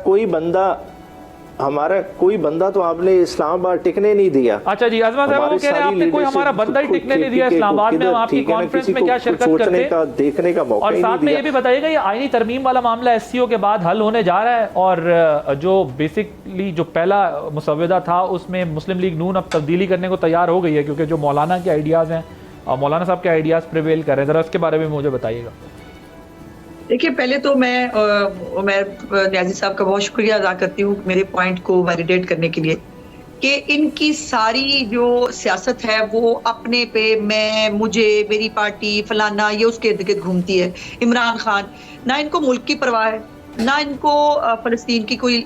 कोई बंदा तो आपने इस्लामाबाद टिकने नहीं दिया। अच्छा जी, अजमा साहब वो कह रहे हैं आपने कोई हमारा बंदा ही टिकने नहीं दिया इस्लामाबाद में, हम आपकी कॉन्फ्रेंस में क्या शिरकत करते का देखने का मौका और ही साथ नहीं में दिया। ये भी बताइएगा ये आईनी तरमीम वाला मामला एससीओ के बाद हल होने जा रहा है और जो बेसिकली जो पहला मुसव्वदा था उसमें मुस्लिम लीग नून अब तब्दीली करने को तैयार हो गई है क्योंकि जो मौलाना के आइडियाज़ हैं और मौलाना साहब के आइडियाज़ प्रिवेल कर रहे हैं, ज़रा उसके बारे में मुझे बताइएगा। देखिए पहले तो मैं न्याजी साहब का बहुत शुक्रिया अदा करती हूँ मेरे पॉइंट को वैलिडेट करने के लिए कि इनकी सारी जो सियासत है वो अपने पे मैं, मुझे, मेरी पार्टी, फलाना, ये उसके इर्द गिर्द घूमती है। इमरान खान, ना इनको मुल्क की परवाह है, ना इनको फ़लस्तीन की कोई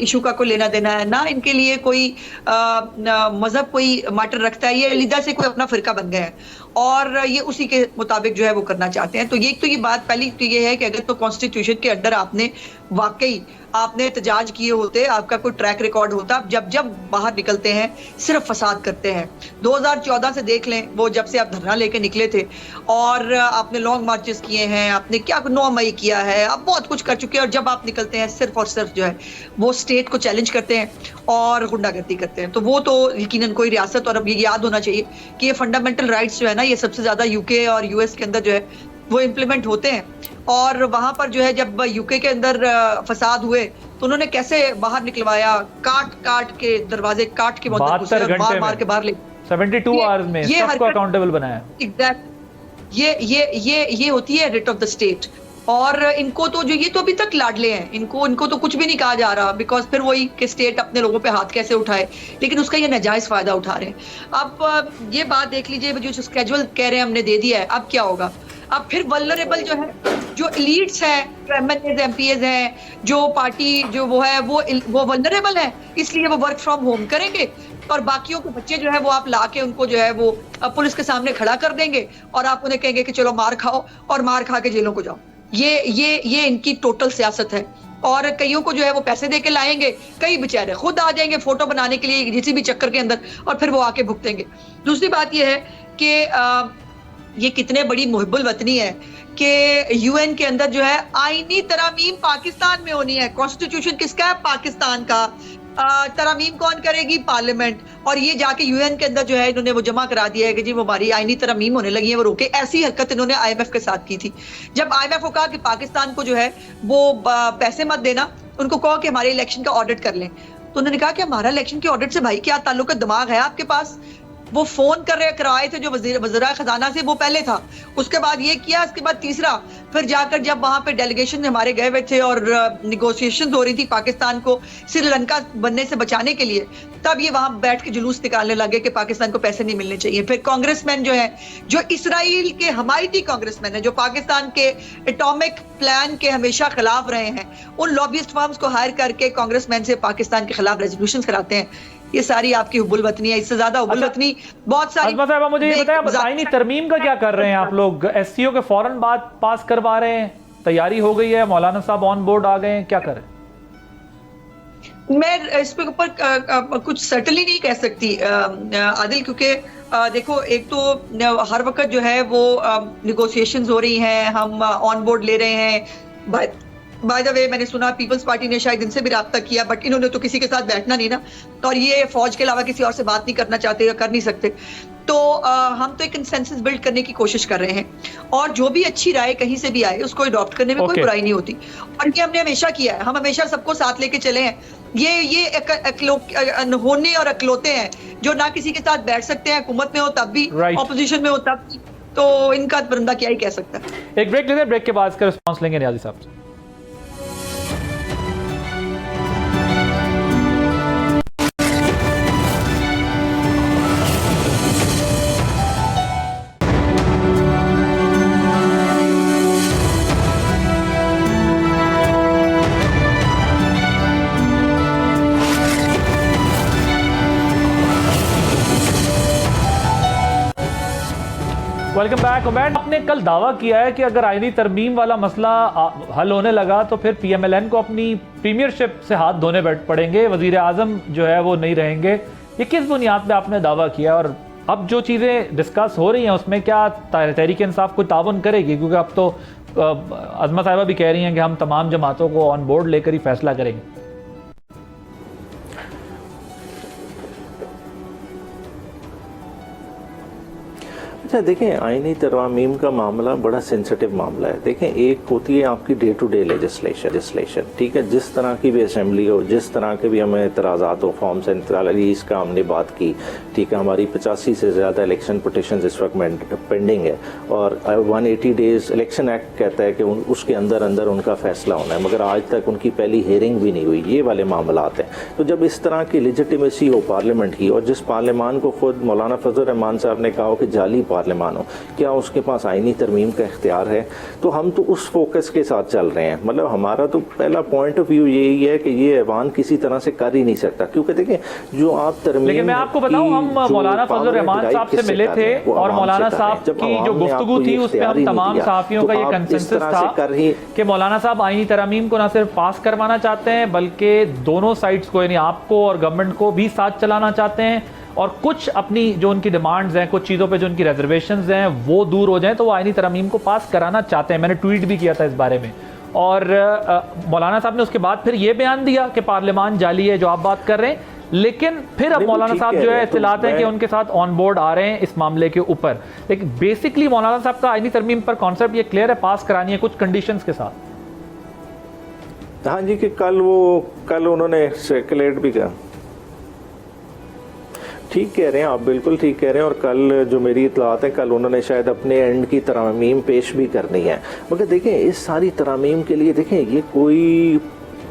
इशू का कोई लेना देना है, ना इनके लिए कोई मजहब कोई मैटर रखता है। ये लिदा से कोई अपना फिरका बन गया है और ये उसी के मुताबिक जो है वो करना चाहते हैं। तो ये बात पहली तो ये है कि अगर तो कॉन्स्टिट्यूशन के अंदर आपने वाकई आपने एहतजाज किए होते, आपका कोई ट्रैक रिकॉर्ड होता, जब बाहर निकलते हैं सिर्फ फसाद करते हैं। 2014 से देख लें, वो जब से आप धरना लेके निकले थे और आपने लॉन्ग मार्चेस किए हैं, आपने क्या 9 मई किया है, आप बहुत कुछ कर चुके हैं और जब आप निकलते हैं सिर्फ और सिर्फ जो है वो स्टेट को चैलेंज करते हैं और गुंडागर्दी करते हैं। तो वो तो यकीनन कोई रियासत, और अब ये याद होना चाहिए कि ये फंडामेंटल राइट्स जो है ना, ये सबसे ज्यादा यूके और यूएस के अंदर जो है वो इम्प्लीमेंट होते हैं। और वहां पर जो है जब यूके के अंदर फसाद हुए तो उन्होंने कैसे बाहर निकलवाया, काट के दरवाजे काट के मार के बाहर ले 72 आवर्स में सबको अकाउंटेबल बनाया। एग्जैक्ट ये होती है रिट ऑफ द स्टेट। और इनको तो जो ये तो अभी तक लाडले हैं, इनको तो कुछ भी नहीं कहा जा रहा, बिकॉज फिर वही कि स्टेट अपने लोगों पे हाथ कैसे उठाए, लेकिन उसका ये नाजायज फायदा उठा रहे हैं। अब ये बात देख लीजिए, जो स्केड्यूल कह रहे हैं हमने दे दिया है, अब क्या होगा? अब फिर वल्नरेबल जो है, जो एलीट्स हैं, जो एमएलएज एमपीएज हैं, जो पार्टी जो वो है वो वल्नरेबल है, इसलिए वो वर्क फ्रॉम होम करेंगे और बाकियों के बच्चे जो है वो आप लाके उनको जो है वो पुलिस के सामने खड़ा कर देंगे और आप उन्हें कहेंगे कि चलो मार खाओ और मार खा के जेलों को जाओ। ये इनकी टोटल सियासत है। और कईयों को जो है वो पैसे दे के लाएंगे, कई बेचारे खुद आ जाएंगे फोटो बनाने के लिए किसी भी चक्कर के अंदर और फिर वो आके भुगतेंगे। दूसरी बात ये है कि ये कितने बड़ी मुहिब्बुल वतनी है कि यूएन के अंदर जो है आईनी तरामीम पाकिस्तान में होनी है। कॉन्स्टिट्यूशन किसका है? पाकिस्तान का। तरामीम कौन करेगी? पार्लियामेंट। और ये जाके यूएन के अंदर जो है इन्होंने वो जमा करा दिया है कि जी वो हमारी आईनी तरामीम होने लगी है, वो रोके। ऐसी हरकत इन्होंने आईएमएफ के साथ की थी। जब आईएमएफ को कहा कि पाकिस्तान को जो है वो पैसे मत देना, उनको कहो कि हमारे इलेक्शन का ऑडिट कर लें, तो उन्होंने कहा कि हमारा इलेक्शन के ऑडिट से भाई क्या ताल्लुक है? दिमाग है आपके पास? वो फोन कराए थे जो वज़ीर खजाना से, वो पहले था, उसके बाद ये किया, उसके बाद तीसरा, फिर जाकर जब वहां पे डेलीगेशन हमारे गए हुए थे और निगोशिएशन हो रही थी पाकिस्तान को श्रीलंका बनने से बचाने के लिए, तब ये वहां बैठ के जुलूस निकालने लगे कि पाकिस्तान को पैसे नहीं मिलने चाहिए। फिर कांग्रेसमैन जो है, जो इसराइल के हमायती कांग्रेसमैन है, जो पाकिस्तान के एटॉमिक प्लान के हमेशा खिलाफ रहे हैं, उन लॉबिस्ट फर्म्स को हायर करके कांग्रेसमैन से पाकिस्तान के खिलाफ रेजोल्यूशन कराते हैं। ये सारी आपकी हुबुल वतनी है, इससे ज्यादा हुबुल वतनी बहुत सारी। अजमा साहब मुझे ये बताएं, आईनी तरमीम का क्या कर रहे हैं आप लोग? एससीओ के फौरन बाद पास करवा रहे हैं, तैयारी हो गई है, मौलाना साहब ऑन बोर्ड आ गए हैं, क्या करें? मैं इस पे ऊपर कुछ सर्टनली नहीं कह सकती आदिल, क्योंकि देखो एक तो हर वक्त जो है वो निगोशिएशंस हो रही हैं, हम ऑन बोर्ड ले रहे हैं। बाय द वे मैंने सुना पीपल्स पार्टी ने शायद इनसे भी राब्ता किया, बट इन्होंने तो किसी के साथ बैठना नहीं ना, और ये फौज के अलावा किसी और से बात नहीं करना चाहते या कर नहीं सकते। तो हम तो एक कंसेंसस बिल्ड करने की कोशिश कर रहे हैं और जो भी अच्छी राय कहीं से भी आए उसको अडॉप्ट करने में कोई बुराई नहीं होती, और ये हमने हमेशा किया है। हम हमेशा सबको साथ लेके चले हैं। ये अनहोने और अकलौते हैं जो ना किसी के साथ बैठ सकते हैं, हुकूमत में हो तब भी, ऑपोजिशन में हो तब भी, तो इनका बंदा क्या ही कह सकता है। एक ब्रेक लेते हैं, ब्रेक के बाद इसका रिस्पॉन्स लेंगे न्याजी साहब से। Welcome back. उमैद, आपने कल दावा किया है कि अगर आईनी तरमीम वाला मसला हल होने लगा तो फिर PMLN को अपनी प्रीमियरशिप से हाथ धोने पड़ेंगे, वजीर आजम जो है वो नहीं रहेंगे। ये किस बुनियाद पे आपने दावा किया, और अब जो चीज़ें डिस्कस हो रही हैं उसमें क्या तहरीक इंसाफ कोई ताउन करेगी? क्योंकि अब तो अज़मा साहिबा भी कह रही हैं कि हम तमाम जमातों को ऑन बोर्ड लेकर ही फैसला करेंगे। अच्छा देखें, आईनी तरमीम का मामला बड़ा सेंसिटिव मामला है। देखें, एक होती है आपकी डे टू डे लेजिस्लेशन, ठीक है, जिस तरह की भी असेंबली हो, जिस तरह के भी हमें एतराज़ात हो, फॉर्म से इसका हमने बात की, ठीक है, हमारी 85 से ज़्यादा इलेक्शन पिटिशन इस वक्त पेंडिंग है और 180 डेज़ इलेक्शन एक्ट कहता है कि उसके अंदर अंदर उनका फैसला होना है, मगर आज तक उनकी पहली हेयरिंग भी नहीं हुई। ये वाले मामला हैं। तो जब इस तरह की लेजिटिमेसी हो पार्लियामेंट की, और जिस पार्लियामान को खुद मौलाना फजल रहमान साहब ने कहा हो कि जाली पार्लियामान हो, क्या उसके पास आईनी तरमीम का इख्तियार है? तो हम तो उस फोकस के साथ चल रहे हैं। मतलब हमारा तो पहला पॉइंट ऑफ व्यू यही है कि ये ऐवान किसी तरह से कर ही नहीं सकता, क्योंकि देखें जो आप तरमीम, लेकिन मैं आपको बताऊं, हम मौलाना फजल रहमान साहब से मिले थे और मौलाना साहब की जो गुफ्तगू थी उसमें हम तमाम सहाफियों का ये कंसेंसस था कि मौलाना साहब आईनी तरमीम को न सिर्फ पास करवाना चाहते हैं बल्कि दोनों साइड्स को, यानी आपको और गवर्नमेंट को भी साथ चलाना चाहते हैं, और कुछ अपनी जो उनकी डिमांड्स हैं, कुछ चीज़ों पे जो उनकी रिजर्वेशंस हैं वो दूर हो जाएं, तो वो आईनी तरमीम को पास कराना चाहते हैं। मैंने ट्वीट भी किया था इस बारे में, और मौलाना साहब ने उसके बाद फिर ये बयान दिया कि पार्लियामान जाली है जो आप बात कर रहे हैं, लेकिन फिर अब मौलाना साहब जो है इत्तलात हैं कि उनके साथ ऑन बोर्ड आ रहे हैं इस मामले के ऊपर। लेकिन बेसिकली मौलाना साहब का आईनी तरमीम पर कॉन्सेप्ट ये क्लियर है, पास करानी है कुछ कंडीशंस के साथ। हाँ जी, कि कल उन्होंने सर्कुलेट भी किया। ठीक कह रहे हैं आप, बिल्कुल ठीक कह रहे हैं। और कल जो मेरी इतलात है, कल उन्होंने शायद अपने एंड की तरमीम पेश भी करनी है। मगर देखें, इस सारी तरमीम के लिए देखें ये कोई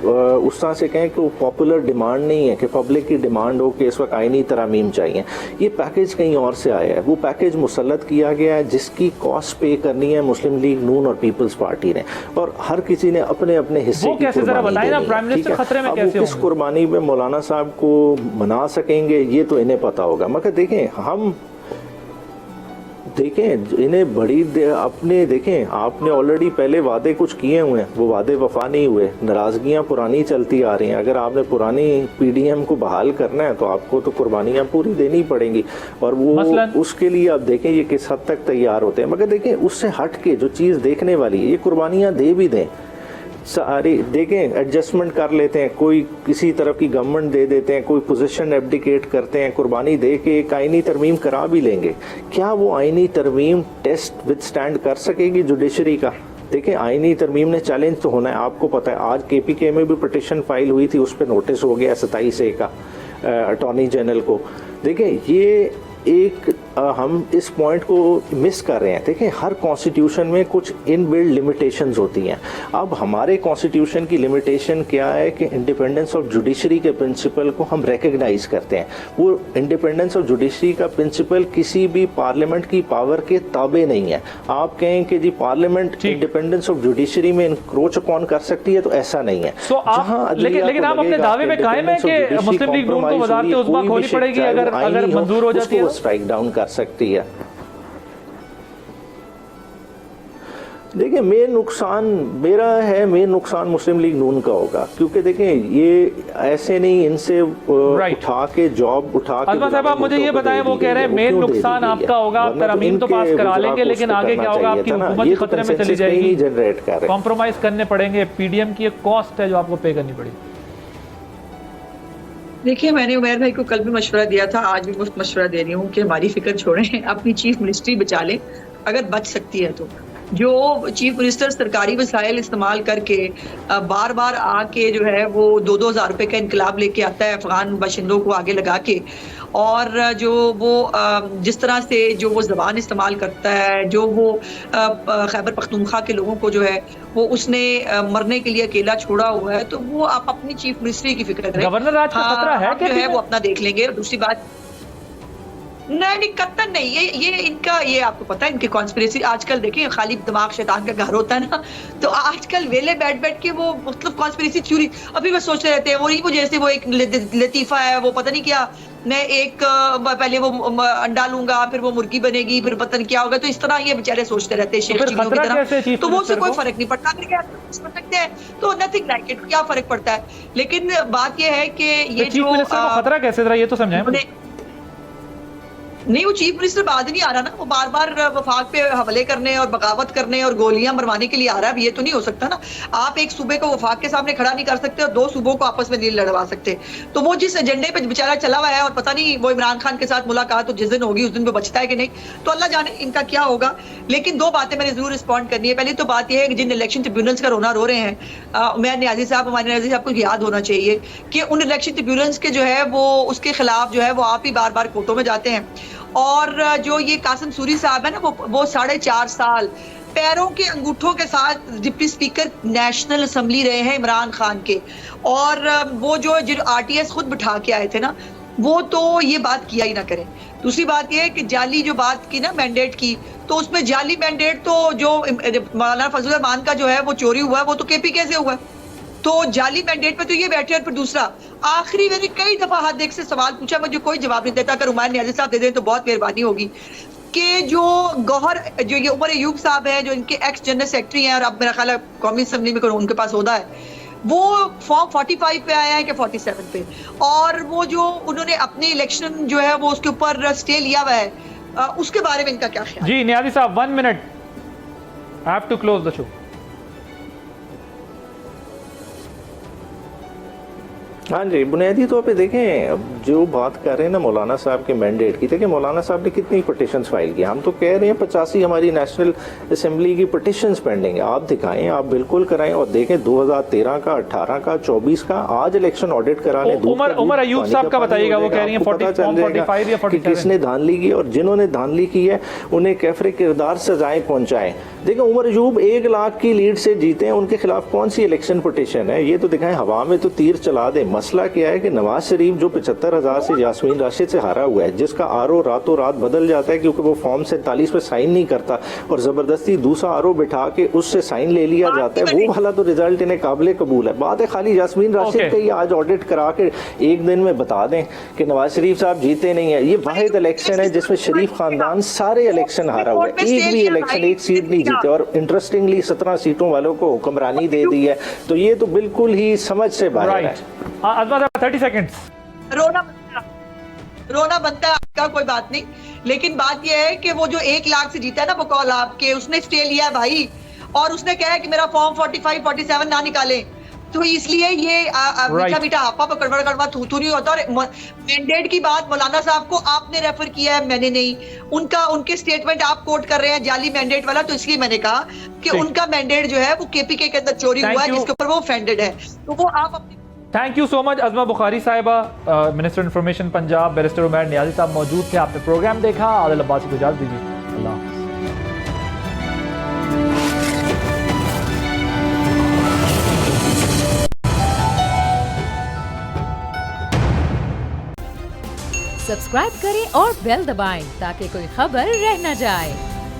उस तरह से कहें कि वो पॉपुलर डिमांड नहीं है कि पब्लिक की डिमांड हो कि इस वक्त आईनी तरमीम चाहिए। ये पैकेज कहीं और से आया है। वो पैकेज मुसल्लत किया गया है जिसकी कॉस्ट पे करनी है मुस्लिम लीग नून और पीपल्स पार्टी ने, और हर किसी ने अपने अपने हिस्से की कुर्बानी। किस कुर्बानी में मौलाना साहब को मना सकेंगे ये तो इन्हें पता होगा। मगर देखें इन्हें बड़ी अपने देखें, आपने ऑलरेडी पहले वादे कुछ किए हुए हैं, वो वादे वफा नहीं हुए, नाराजगियां पुरानी चलती आ रही हैं। अगर आपने पुरानी PDM को बहाल करना है तो आपको तो कुर्बानियां पूरी देनी पड़ेंगी, और वो उसके लिए आप देखें ये किस हद तक तैयार होते हैं। मगर देखें, उससे हट के जो चीज़ देखने वाली है, ये कुर्बानियाँ दे भी दें, सारी देखें, एडजस्टमेंट कर लेते हैं, कोई किसी तरफ की गवर्नमेंट दे देते हैं, कोई पोजीशन एब्डिकेट करते हैं, कुर्बानी दे के एक आईनी तरमीम करा भी लेंगे। क्या वो आईनी तरमीम टेस्ट विदस्टैंड कर सकेगी जुडिशरी का? देखें, आईनी तरमीम ने चैलेंज तो होना है। आपको पता है आज KPK में भी पिटिशन फाइल हुई थी, उस पर नोटिस हो गया 27A का अटॉर्नी जनरल को। देखें, ये एक हम इस पॉइंट को मिस कर रहे हैं। देखें, हर कॉन्स्टिट्यूशन में कुछ इनबिल्ड लिमिटेशंस होती हैं। अब हमारे कॉन्स्टिट्यूशन की लिमिटेशन क्या है कि इंडिपेंडेंस ऑफ जुडिशरी के प्रिंसिपल को हम रिकग्नाइज करते हैं। वो इंडिपेंडेंस ऑफ जुडिशरी का प्रिंसिपल किसी भी पार्लियामेंट की पावर के ताबे नहीं है। आप कहें कि जी पार्लियामेंट इंडिपेंडेंस ऑफ जुडिशरी में इंक्रोच अपॉन कर सकती है, तो ऐसा नहीं है। लेकिन आप अपने दावे में कायम है कि मुस्लिम लीग नून को वज़ारत उज़्मा खोलनी पड़ेगी अगर मंजूर हो जाती है, स्ट्राइक डाउन कर सकती है। देखिए, मेन नुकसान मुस्लिम लीग नून का होगा, क्योंकि देखें ये ऐसे नहीं इनसे उठा के जॉब उठा के। अज़मा साहब, आप मुझे ये बताएं, वो कह रहे हैं मेन नुकसान आपका होगा, आप तरमीम तो पास करा लेंगे, लेकिन आगे क्या होगा? आपकी हुकूमत खतरे में चली जाएगी, जनरेट कर कॉम्प्रोमाइज करने पड़ेंगे, PDM की एक कॉस्ट है जो आपको पे करनी पड़ेगी। देखिए, मैंने उमैर भाई को कल भी मशवरा दिया था, आज भी मुफ्त मशवरा दे रही हूँ कि हमारी फिक्र छोड़ें, अपनी चीफ मिनिस्ट्री बचा लें अगर बच सकती है तो। जो चीफ मिनिस्टर सरकारी वसाइल इस्तेमाल करके बार बार आके जो है वो 2-2 हज़ार रुपये का इनकलाब लेके आता है अफगान बाशिंदों को आगे लगा के, और जो वो जिस तरह से जो वो ज़बान इस्तेमाल करता है, जो वो खैबर पख्तूनख्वा के लोगों को जो है वो उसने मरने के लिए अकेला छोड़ा हुआ है, तो वो आप अपनी चीफ मिनिस्ट्री की फिक्र करें। गवर्नर राज का खतरा है जो है वो अपना देख लेंगे। और दूसरी बात, नहीं कत्तन नहीं, ये इनका, ये आपको पता है इनके कॉन्स्पिरेसी। आजकल देखिए, खाली दिमाग शैतान का घर होता है ना, तो आजकल वेले बैठ के वो मतलब कॉन्स्पिरेसी थ्योरी अभी बस सोचते रहते हैं। वो जैसे वो एक लतीफ़ा है, वो पता नहीं क्या मैं एक पहले वो अंडा लूंगा, फिर वो मुर्गी बनेगी, फिर पता नहीं क्या होगा। तो इस तरह ये बेचारे सोचते रहते हैं शेख चिड़ियों की तरह। तो वो उससे कोई फर्क नहीं पड़ता, अगर क्या कर सकते हैं तो नथिंग लाइक इट, क्या फर्क पड़ता है। लेकिन बात ये है कि ये जो खतरा कैसे था ये तो समझाएं। नहीं, वो चीफ मिनिस्टर बाद नहीं आ रहा ना, वो बार बार वफाक पे हमले करने और बगावत करने और गोलियां मरवाने के लिए आ रहा है। ये तो नहीं हो सकता ना, आप एक सूबे को वफाक के सामने खड़ा नहीं कर सकते और दो सूबों को आपस में नहीं लड़वा सकते। तो वो जिस एजेंडे पे बेचारा चला हुआ है, और पता नहीं वो इमरान खान के साथ मुलाकात तो जिस दिन होगी उस दिन वो बचता है कि नहीं, तो अल्लाह जाने इनका क्या होगा। लेकिन दो बातें मैंने जरूर रिस्पॉन्ड करनी है। पहली तो बात यह है कि जिन इलेक्शन ट्रिब्यूनल्स का रोना रो रहे हैं, मैं न्याजी साहब, हमारे न्याजी साहब को याद होना चाहिए कि उन इलेक्शन ट्रिब्यूनल्स के जो है वो उसके खिलाफ जो है वो आप ही बार बार कोर्टों में जाते हैं। और जो ये कासिम सूरी साहब है ना, वो 4.5 साल पैरों के अंगूठों के साथ डिप्टी स्पीकर नेशनल असेंबली रहे हैं इमरान खान के। और वो जो आरटीएस खुद बिठा के आए थे ना, वो तो ये बात किया ही ना करें। दूसरी बात ये है कि जाली जो बात की ना मैंडेट की, तो उसमें जाली मैंडेट तो जो मौलाना फजल रहमान का जो है वो चोरी हुआ है, वो तो केपीके से हुआ है। तो जाली मैंडेट पे तो ये बैठे। और फिर दूसरा, आखिरी मैंने कई दफा हाथ देख से सवाल पूछा, मुझे कोई जवाब नहीं देता। अगर हुमायूं न्याज़ी साहब दे दें तो बहुत मेहरबानी होगी कि जो गौहर, जो ये उमर अयूब साहब है, जो इनके एक्स जनरल सेक्रेटरी हैं और अब मेरा ख्याल है कौमी असेंबली में उनके पास होता है, वो फॉर्म 45 पे आया है कि 47 पे, और वो जो उन्होंने अपने इलेक्शन जो है वो उसके ऊपर स्टे लिया हुआ है, उसके बारे में इनका क्या ख्याल? जी न्याज़ी साहब 1 minute, I have to close the show. हाँ जी, बुनियादी तौर पे देखें, अब जो बात कर रहे हैं ना मौलाना साहब के मैंडेट की, देखिए मौलाना साहब ने कितनी पटिशन्स फाइल की। हम तो कह रहे हैं 85 हमारी नेशनल असेंबली की पटिशन्स पेंडिंग है। आप दिखाएं, आप बिल्कुल कराएं और देखें 2013 का, 18 का, 24 का, आज इलेक्शन ऑडिट कराने। उमर अयूब साहब का बताइएगा, वो कह रही हैं 45 या 47 किसने धांधली की, और जिन्होंने धांधली की है उन्हें कैफरे किरदार सजाएं पहुंचाएं। देखिए उमर अयूब 1 लाख की लीड से जीते हैं, उनके खिलाफ कौन सी इलेक्शन पटिशन है, ये तो दिखाएं। हवा में तो तीर चला दे। मसला क्या है कि नवाज शरीफ जो 75,000 से यास्मीन राशिद से हारा हुआ है, जिसका आरओ रातों रात बदल जाता है क्योंकि वो फॉर्म 47 पे साइन नहीं करता और जबरदस्ती दूसरा आरओ बिठा के उससे साइन ले लिया जाता है, वो वाला तो रिजल्ट इन्हें काबिल कबूल है। बात है खाली यास्मीन राशिद का ही आज ऑडिट करा के एक दिन में बता दें कि नवाज शरीफ साहब जीते नहीं है। ये वाहिद इलेक्शन है जिसमें शरीफ खानदान सारे इलेक्शन हारा हुआ है, एक भी इलेक्शन एक सीट नहीं जीते, और इंटरेस्टिंगली 17 सीटों वालों को हुक्मरानी दे दी है। तो ये तो बिल्कुल ही समझ से बाहर है। 30 सेकंड्स। रोना बनता है आपका, कोई बात नहीं, लेकिन बात यह है कि वो जो 1 लाख से जीता है ना बकौल आपके, उसने स्टे लिया है भाई, और उसने कहा है कि मेरा फॉर्म 45, 47 ना निकाले। तो इसलिए ये मीठा मीठा आपा पर कड़वा कड़वा थू नहीं होता। और मैंडेट की बात मौलाना साहब को आपने रेफर किया है, मैंने नहीं। उनके स्टेटमेंट आप कोट कर रहे हैं जाली मैंडेट वाला, तो इसलिए मैंने कहा कि उनका मैंडेट जो है वो केपीके के अंदर चोरी हुआ है, जिसके ऊपर वो ऑफेंडेड है। तो वो आप अपनी thank you so much Azma Bukhari साहिबा, minister information Punjab, barrister Umair Niazi साहब मौजूद थे, आपने प्रोग्राम देखा। आदिल अब्बासी को इजाज़त दीजिए, अल्लाह हाफ़िज़। सब्सक्राइब करें और बेल दबाएं ताकि कोई खबर रह न जाए।